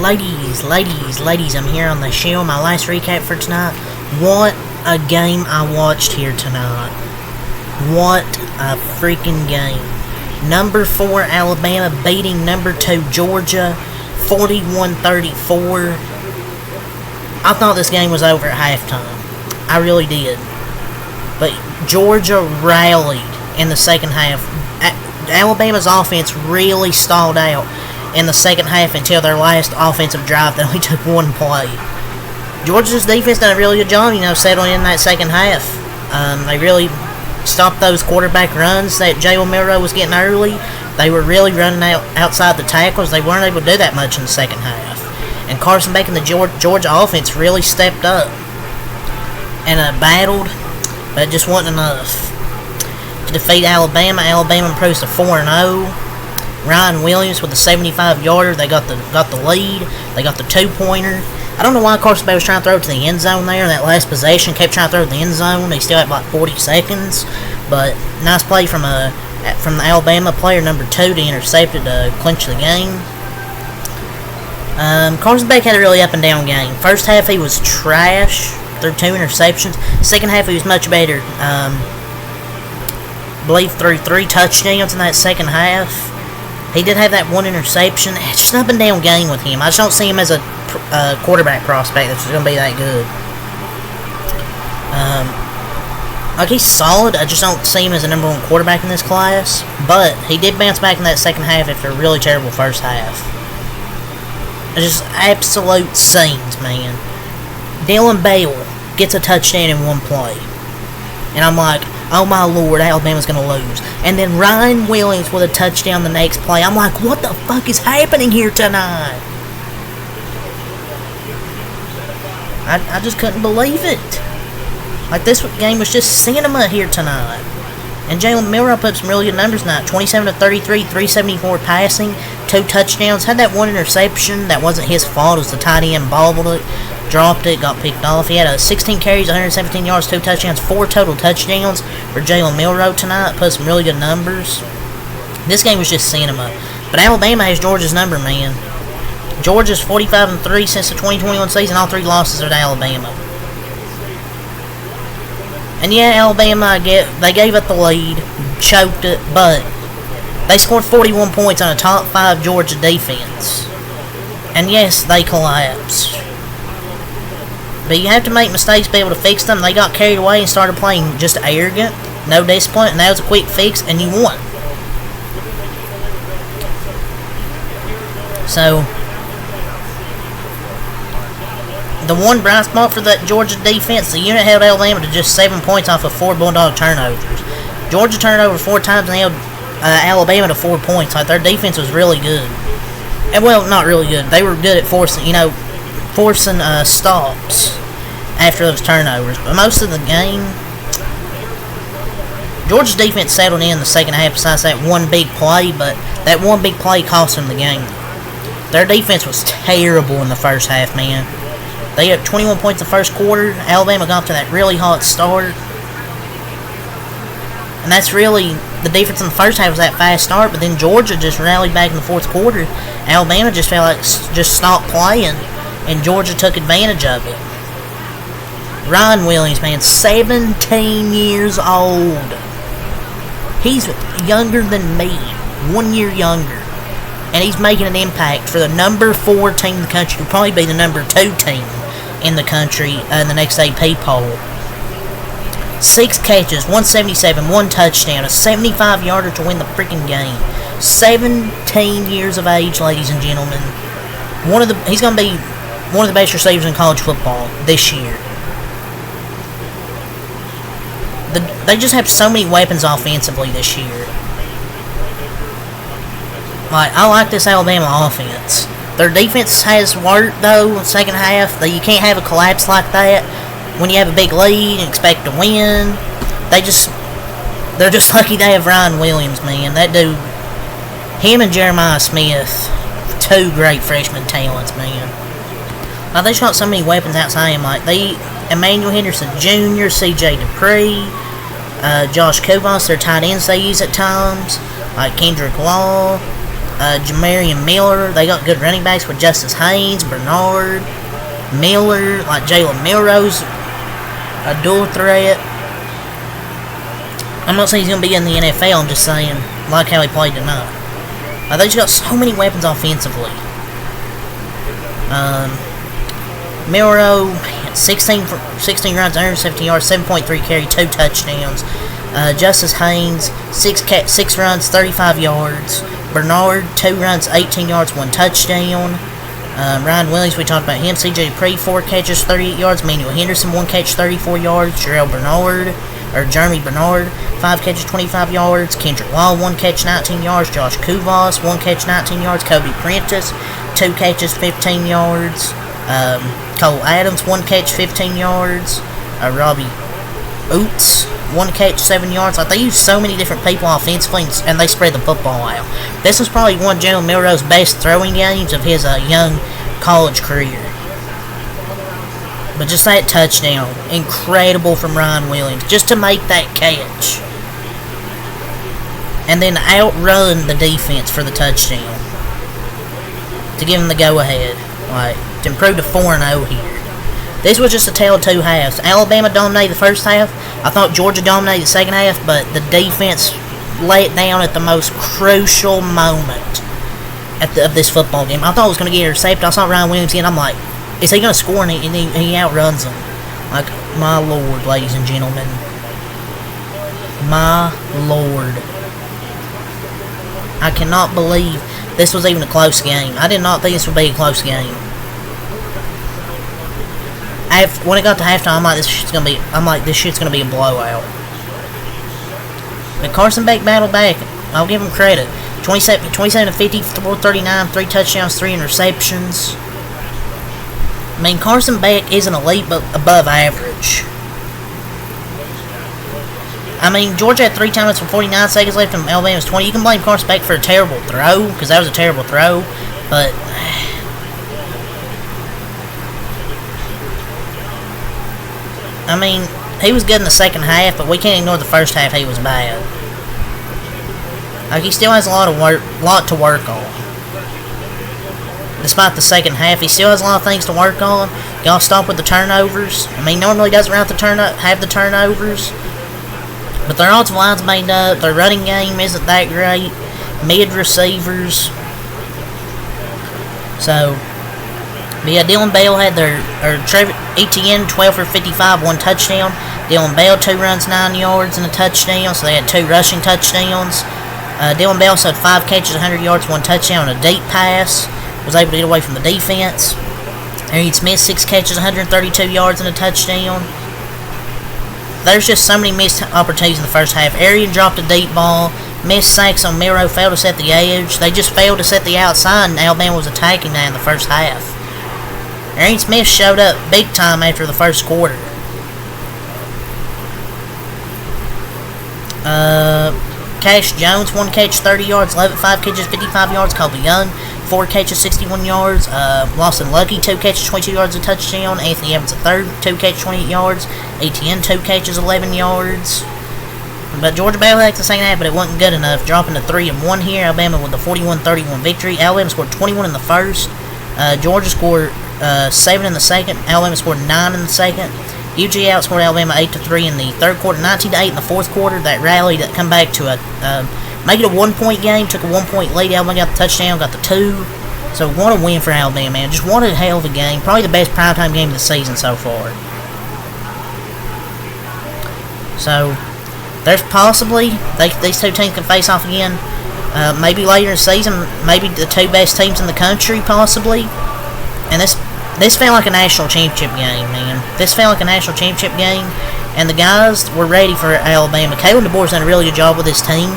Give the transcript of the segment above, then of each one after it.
Ladies, I'm here on the show. My last recap for tonight. What a game I watched here tonight. What a freaking game. Number 4 Alabama beating number 2 Georgia 41-34. I thought this game was over at halftime. I really did. But Georgia rallied in the second half. Alabama's offense really stalled out in the second half until their last offensive drive that only took one play. Georgia's defense done a really good job, settling in that second half. They really stopped those quarterback runs that Jalen Milroe was getting early. They were really running outside the tackles. They weren't able to do that much in the second half. And Carson Beck and the Georgia offense really stepped up and battled, but it just wasn't enough to defeat Alabama. Alabama improves to 4-0. Ryan Williams with a 75-yarder. They got the lead. They got the 2-pointer. I don't know why Carson Beck was trying to throw it to the end zone there. That last possession kept trying to throw it to the end zone. He still had like 40 seconds. But nice play from the Alabama player number 2 to intercept it to clinch the game. Carson Beck had a really up and down game. First half he was trash. Threw 2 interceptions. Second half he was much better. I believe threw 3 touchdowns in that second half. He did have that 1 interception. It's just an up and down game with him. I just don't see him as a quarterback prospect that's going to be that good. He's solid. I just don't see him as a number 1 quarterback in this class. But he did bounce back in that second half after a really terrible first half. It's just absolute scenes, man. Dylan Bell gets a touchdown in 1 play. And I'm like, oh my lord, Alabama's going to lose. And then Ryan Williams with a touchdown the next play. I'm like, what the fuck is happening here tonight? I just couldn't believe it. Like, this game was just cinema here tonight. And Jalen Milroe put up some really good numbers tonight. 27-33, 374 passing, 2 touchdowns. Had that 1 interception. That wasn't his fault. It was the tight end bobbled it, dropped it, got picked off. He had 16 carries, 117 yards, 2 touchdowns, 4 total touchdowns for Jalen Milroe tonight. Put some really good numbers. This game was just cinema. But Alabama has Georgia's number, man. Georgia's 45-3 since the 2021 season. All 3 losses are to Alabama. And yeah, Alabama, they gave up the lead, choked it, but they scored 41 points on a top 5 Georgia defense. And yes, they collapsed. But you have to make mistakes to be able to fix them. They got carried away and started playing just arrogant, no discipline, and that was a quick fix, and you won. So, the one bright spot for that Georgia defense, the unit held Alabama to just 7 points off of 4 Bulldog turnovers. Georgia turned over 4 times and held Alabama to 4 points. Like, their defense was really good. And, well, not really good. They were good at forcing stops after those turnovers. But most of the game, Georgia's defense settled in the second half besides that 1 big play, but that 1 big play cost them the game. Their defense was terrible in the first half, man. They had 21 points in the first quarter. Alabama got to that really hot start. And that's really the difference in the first half was that fast start, but then Georgia just rallied back in the fourth quarter. Alabama just felt like just stopped playing, and Georgia took advantage of it. Ryan Williams, man, 17 years old. He's younger than me, 1 year younger. And he's making an impact for the number 4 team in the country. He'll probably be the number 2 team in the country in the next AP poll. 6 catches, 177, 1 touchdown, a 75-yarder to win the freaking game. 17 years of age, ladies and gentlemen. He's going to be one of the best receivers in college football this year. They just have so many weapons offensively this year. Like, I like this Alabama offense. Their defense has worked, though, second half. You can't have a collapse like that when you have a big lead and expect to win. They're just lucky they have Ryan Williams, man. That dude, him and Jeremiah Smith, 2 great freshman talents, man. Like, they shot so many weapons outside him. Like, Emmanuel Henderson Jr., C.J. Dupree, Josh Kovas, their tight ends they use at times. Like Kendrick Law. Jamarian Miller. They got good running backs with Justice Haynes, Bernard, Miller, like Jalen Milrose, a dual threat. I'm not saying he's going to be in the NFL, I'm just saying, like how he played tonight. They just got so many weapons offensively. Milrow, 16 runs, 170 yards, 7.3 carry, 2 touchdowns. Justice Haynes, 6 runs, 35 yards. Bernard, 2 runs, 18 yards, 1 touchdown. Ryan Williams, we talked about him. CJ Dupree, 4 catches, 38 yards. Manuel Henderson, 1 catch, 34 yards. Jeremy Bernard, 5 catches, 25 yards. Kendrick Law, 1 catch, 19 yards. Josh Kuvas, 1 catch, 19 yards. Kobe Prentice, 2 catches, 15 yards. Cole Adams, 1 catch, 15 yards. Robbie Oots, 1 catch, 7 yards. Like, they use so many different people offensively, and they spread the football out. This was probably one of Jalen Milroe's best throwing games of his young college career. But just that touchdown, incredible from Ryan Williams, just to make that catch. And then outrun the defense for the touchdown. To give him the go-ahead. Like, to improve to 4-0 here. This was just a tale of 2 halves. Alabama dominated the first half. I thought Georgia dominated the second half, but the defense let down at the most crucial moment of this football game. I thought it was going to get intercepted. I saw Ryan Williams again. I'm like, is he going to score? And he outruns him. Like, my Lord, ladies and gentlemen. My Lord. I cannot believe this was even a close game. I did not think this would be a close game. When it got to halftime, I'm like, this shit's gonna be a blowout. But Carson Beck battled back. I'll give him credit. 27 to 50, 439, 3 touchdowns, 3 interceptions. I mean, Carson Beck isn't elite, but above average. I mean, Georgia had 3 timeouts with 49 seconds left, and Alabama's 20. You can blame Carson Beck for a terrible throw, because that was a terrible throw, but I mean, he was good in the second half, but we can't ignore the first half. He was bad. Like, he still has a lot to work on. Despite the second half, he still has a lot of things to work on. Gotta stop with the turnovers. I mean, normally doesn't have the turnovers, but their offensive line's made up. Their running game isn't that great. Mid receivers. So, but yeah, Dylan Bell had Etienne, 12 for 55, 1 touchdown. Dylan Bell, 2 runs, 9 yards, and a touchdown. So they had 2 rushing touchdowns. Dylan Bell had 5 catches, 100 yards, 1 touchdown, and a deep pass. Was able to get away from the defense. Arian Smith, 6 catches, 132 yards, and a touchdown. There's just so many missed opportunities in the first half. Arian dropped a deep ball. Missed sacks on Milrow, failed to set the edge. They just failed to set the outside, and Alabama was attacking that in the first half. Arian Smith showed up big time after the first quarter. Cash Jones, 1 catch, 30 yards. 5 catches, 55 yards. Colby Young, 4 catches, 61 yards. Lawson Lucky, 2 catches, 22 yards, a touchdown. Anthony Evans, a third, 2 catches, 28 yards. ATN, 2 catches, 11 yards. But Georgia battled back the second half, but it wasn't good enough. Dropping to 3-1 here. Alabama with a 41-31 victory. Alabama scored 21 in the first. Georgia scored 7 in the second. Alabama scored 9 in the second. UG outscored Alabama 8-3 in the third quarter, 19-8 in the fourth quarter. That rally that come back to make it a 1-point game. Took a 1-point lead. Alabama got the touchdown, got the 2. So what a win for Alabama, man. Just what a hell of a game. Probably the best primetime game of the season so far. So there's possibly these 2 teams can face off again. Maybe later in the season. Maybe the 2 best teams in the country, possibly. And this felt like a national championship game, man. This felt like a national championship game, and the guys were ready for Alabama. Kalen DeBoer's done a really good job with his team.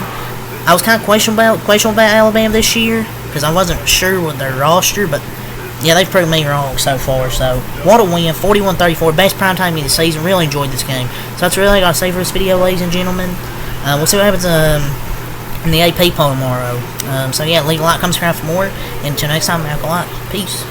I was kind of questionable about Alabama this year, because I wasn't sure with their roster, but yeah, they've proved me wrong so far. So, what a win, 41-34, best primetime game of the season. Really enjoyed this game. So that's really all I got to say for this video, ladies and gentlemen. We'll see what happens in the AP poll tomorrow. So yeah, leave a like, comment, subscribe for more. And until next time, have a lot. Peace.